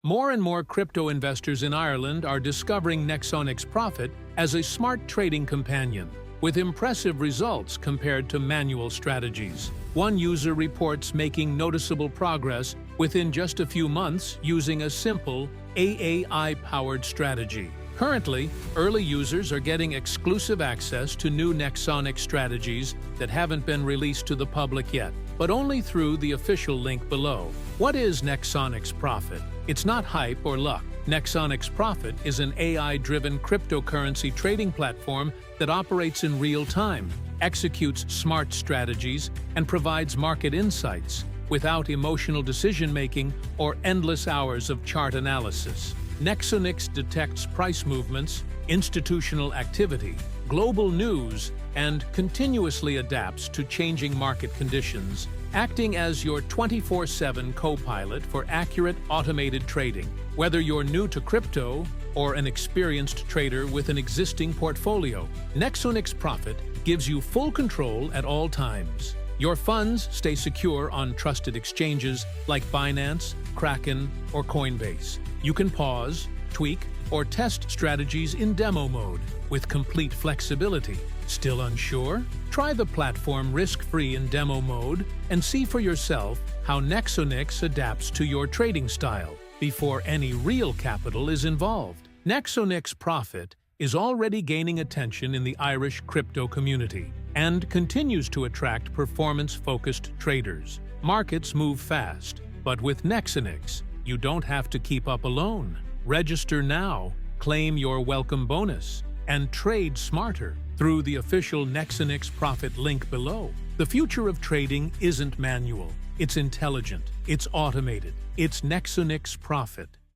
More and more crypto investors in Ireland are discovering Nexonix Profit as a smart trading companion, with impressive results compared to manual strategies. One user reports making noticeable progress within just a few months using a simple AI-powered strategy. Currently, early users are getting exclusive access to new Nexonix strategies that haven't been released to the public yet, but only through the official link below. What is Nexonix Profit? It's not hype or luck. Nexonix Profit is an AI-driven cryptocurrency trading platform that operates in real time, executes smart strategies, and provides market insights without emotional decision-making or endless hours of chart analysis. Nexonix detects price movements, institutional activity, global news, and continuously adapts to changing market conditions, acting as your 24/7 co-pilot for accurate automated trading. Whether you're new to crypto or an experienced trader with an existing portfolio, Nexonix Profit gives you full control at all times. Your funds stay secure on trusted exchanges like Binance, Kraken, or Coinbase. You can pause, tweak, or test strategies in demo mode with complete flexibility. Still unsure? Try the platform risk-free in demo mode and see for yourself how Nexonix adapts to your trading style before any real capital is involved. Nexonix Profit is already gaining attention in the Irish crypto community and continues to attract performance-focused traders. Markets move fast, but with Nexonix, you don't have to keep up alone. Register now, claim your welcome bonus, and trade smarter through the official Nexonix Profit link below. The future of trading isn't manual, it's intelligent, it's automated, it's Nexonix Profit.